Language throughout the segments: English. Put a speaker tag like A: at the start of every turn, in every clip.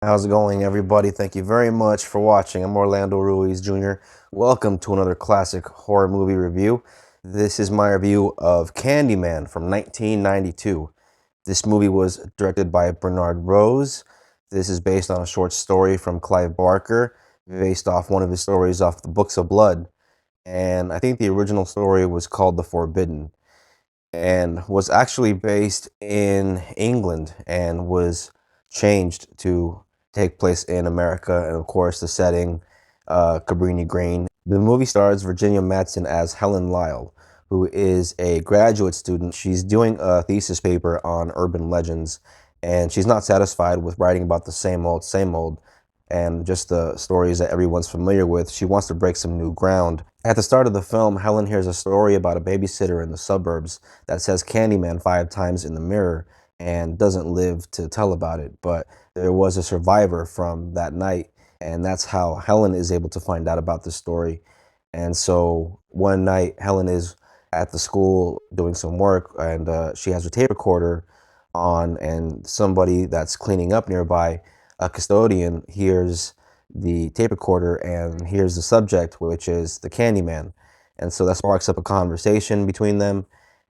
A: How's it going, everybody? Thank you very much for watching. I'm Orlando Ruiz Jr. Welcome to another classic horror movie review. This is my review of Candyman from 1992. This movie was directed by Bernard Rose. This is based on a short story from Clive Barker, based off one of his stories off the Books of Blood. And I think the original story was called The Forbidden and was actually based in England and was changed to take place in America. And of course, the setting, Cabrini Green. The movie stars Virginia Madsen as Helen Lyle, who is a graduate student. She's doing a thesis paper on urban legends, and she's not satisfied with writing about the same old, and just the stories that everyone's familiar with. She wants to break some new ground. At the start of the film, Helen hears a story about a babysitter in the suburbs that says Candyman 5 times in the mirror and doesn't live to tell about it. But there was a survivor from that night, and that's how Helen is able to find out about the story. And so one night, Helen is at the school doing some work, and she has her tape recorder on, and somebody that's cleaning up nearby, a custodian, hears the tape recorder and hears the subject, which is the Candyman. And so that sparks up a conversation between them.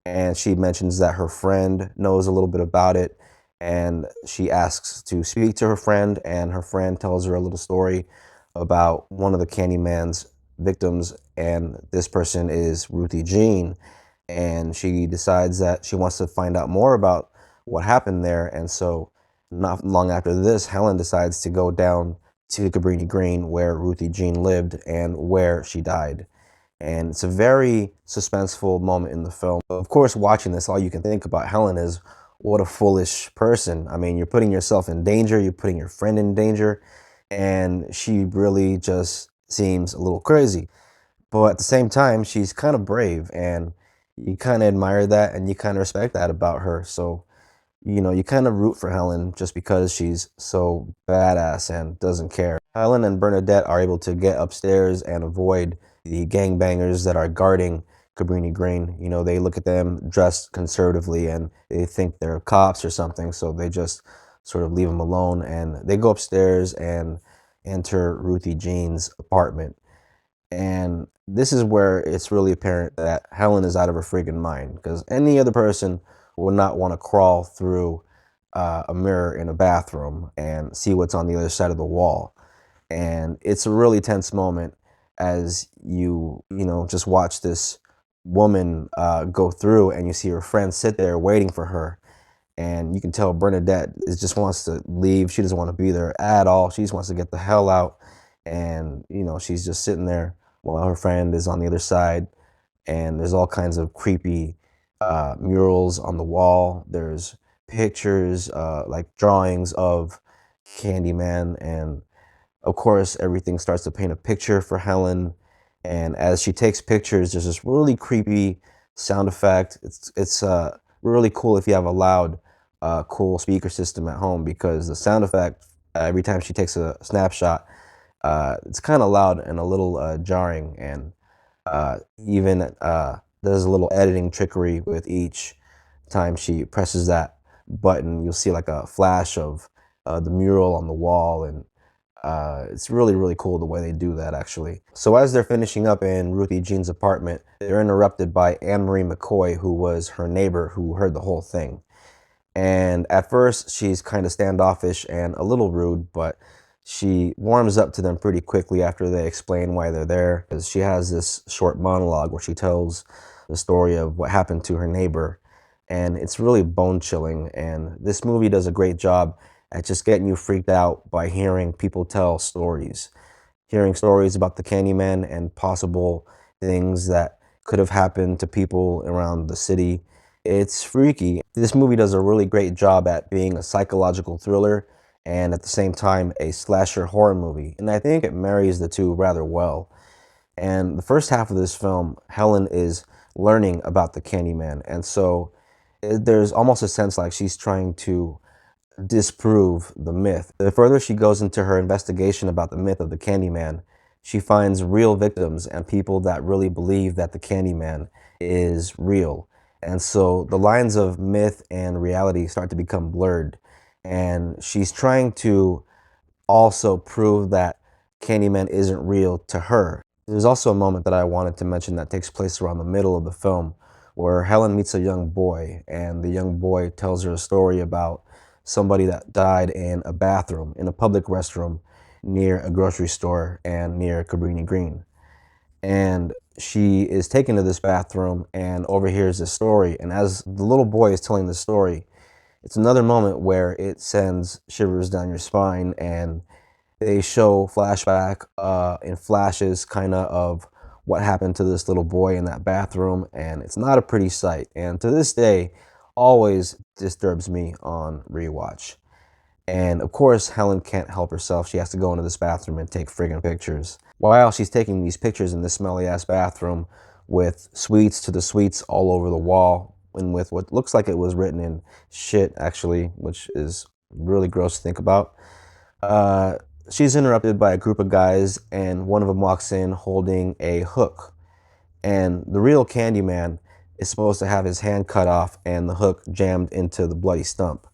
A: And she mentions that her friend knows a little bit about it. And she asks to speak to her friend, and her friend tells her a little story about one of the Candyman's victims. And this person is Ruthie Jean. And she decides that she wants to find out more about what happened there. And so, not long after this, Helen decides to go down to Cabrini Green, where Ruthie Jean lived and where she died. And it's a very suspenseful moment in the film. Of course, watching this, all you can think about Helen is what a foolish person. I mean, you're putting yourself in danger, you're putting your friend in danger, and she really just seems a little crazy. But at the same time, she's kind of brave, and you kind of admire that and you kind of respect that about her. So, you kind of root for Helen just because she's so badass and doesn't care. Helen and Bernadette are able to get upstairs and avoid the gangbangers that are guarding Cabrini Green. They look at them dressed conservatively and they think they're cops or something, so they just sort of leave them alone. And they go upstairs and enter Ruthie Jean's apartment. And this is where it's really apparent that Helen is out of her freaking mind, because any other person would not want to crawl through a mirror in a bathroom and see what's on the other side of the wall. And it's a really tense moment as just watch this woman go through, and you see her friend sit there waiting for her. And you can tell Bernadette just wants to leave. She doesn't want to be there at all. She just wants to get the hell out. And, she's just sitting there while her friend is on the other side. And there's all kinds of creepy murals on the wall. There's pictures, like drawings of Candyman. And of course, everything starts to paint a picture for Helen. And as she takes pictures, there's this really creepy sound effect. It's really cool if you have a loud, cool speaker system at home, because the sound effect every time she takes a snapshot, it's kind of loud and a little jarring, and even there's a little editing trickery with each time she presses that button. You'll see like a flash of the mural on the wall, and it's really, really cool the way they do that, actually. So as they're finishing up in Ruthie Jean's apartment, they're interrupted by Anne Marie McCoy, who was her neighbor who heard the whole thing. And at first, she's kind of standoffish and a little rude, but she warms up to them pretty quickly after they explain why they're there. Because she has this short monologue where she tells the story of what happened to her neighbor. And it's really bone chilling. And this movie does a great job at just getting you freaked out by hearing people tell stories. Hearing stories about the Candyman and possible things that could have happened to people around the city. It's freaky. This movie does a really great job at being a psychological thriller and at the same time a slasher horror movie. And I think it marries the two rather well. And the first half of this film, Helen is learning about the Candyman. And so there's almost a sense like she's trying to disprove the myth. The further she goes into her investigation about the myth of the Candyman, she finds real victims and people that really believe that the Candyman is real. And so the lines of myth and reality start to become blurred. And she's trying to also prove that Candyman isn't real to her. There's also a moment that I wanted to mention that takes place around the middle of the film where Helen meets a young boy, and the young boy tells her a story about somebody that died in a bathroom, in a public restroom near a grocery store and near Cabrini Green. And she is taken to this bathroom and overhears this story. And as the little boy is telling the story, it's another moment where it sends shivers down your spine, and they show flashback in flashes kind of what happened to this little boy in that bathroom, and it's not a pretty sight, and to this day always disturbs me on rewatch. And of course, Helen can't help herself. She has to go into this bathroom and take friggin' pictures. While she's taking these pictures in this smelly ass bathroom with sweets to the sweets all over the wall, and with what looks like it was written in shit, actually, which is really gross to think about, uh, she's interrupted by a group of guys, and one of them walks in holding a hook. And the real Candyman is supposed to have his hand cut off and the hook jammed into the bloody stump.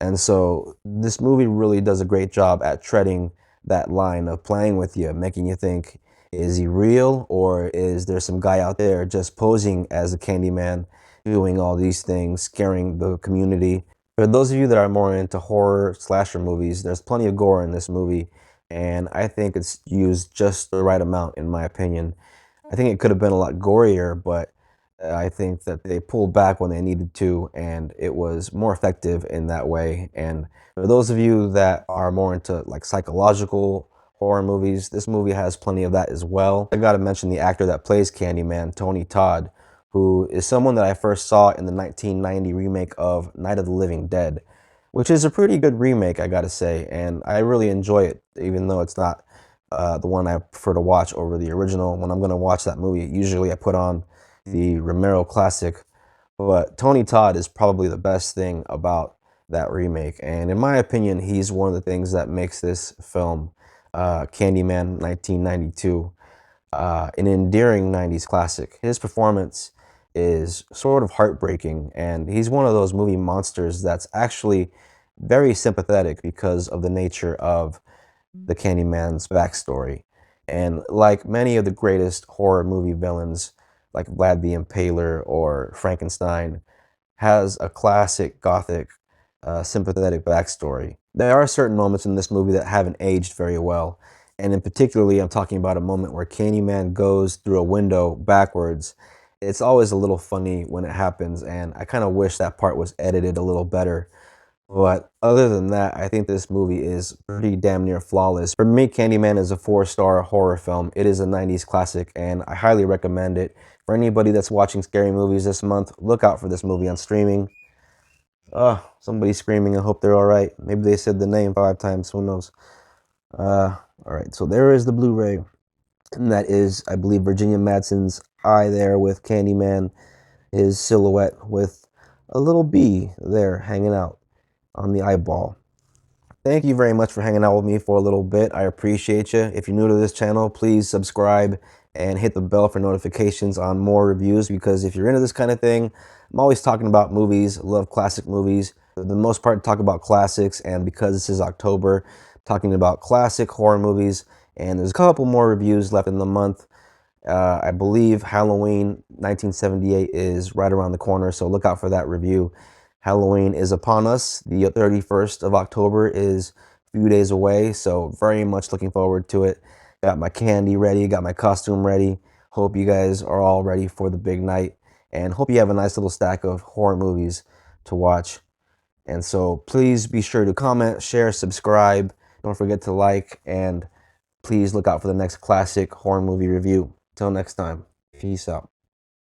A: And so this movie really does a great job at treading that line of playing with you, making you think, is he real, or is there some guy out there just posing as a Candyman, doing all these things, scaring the community? For those of you that are more into horror slasher movies, there's plenty of gore in this movie, and I think it's used just the right amount, in my opinion. I think it could have been a lot gorier, but I think that they pulled back when they needed to, and it was more effective in that way. And for those of you that are more into like psychological horror movies, this movie has plenty of that as well. I gotta mention the actor that plays Candyman, Tony Todd, who is someone that I first saw in the 1990 remake of Night of the Living Dead, which is a pretty good remake, I gotta say, and I really enjoy it, even though it's not the one I prefer to watch over the original. When I'm gonna watch that movie, usually I put on the Romero classic, but Tony Todd is probably the best thing about that remake, and in my opinion, he's one of the things that makes this film, Candyman 1992, an endearing 90s classic. His performance is sort of heartbreaking, and he's one of those movie monsters that's actually very sympathetic because of the nature of the Candyman's backstory. And like many of the greatest horror movie villains, like Vlad the Impaler or Frankenstein, has a classic gothic, sympathetic backstory. There are certain moments in this movie that haven't aged very well, and in particularly, I'm talking about a moment where Candyman goes through a window backwards. It's always a little funny when it happens, and I kind of wish that part was edited a little better. But other than that, I think this movie is pretty damn near flawless. For me, Candyman is a 4-star horror film. It is a 90s classic, and I highly recommend it. For anybody that's watching scary movies this month, look out for this movie on streaming. Oh, somebody's screaming. I hope they're all right. Maybe they said the name 5 times. Who knows? All right, so there is the Blu-ray. And that is, I believe, Virginia Madsen's eye there with Candyman, his silhouette with a little bee there hanging out on the eyeball. Thank you very much for hanging out with me for a little bit. I appreciate you. If you're new to this channel, please subscribe and hit the bell for notifications on more reviews, because if you're into this kind of thing, I'm always talking about movies. I love classic movies. For the most part, talk about classics, and because this is October, talking about classic horror movies, and there's a couple more reviews left in the month. I believe Halloween 1978 is right around the corner, so look out for that review. Halloween is upon us. The 31st of October is a few days away, so very much looking forward to it. Got my candy ready, got my costume ready. Hope you guys are all ready for the big night, and hope you have a nice little stack of horror movies to watch. And so please be sure to comment, share, subscribe. Don't forget to like, and please look out for the next classic horror movie review. Till next time, peace out.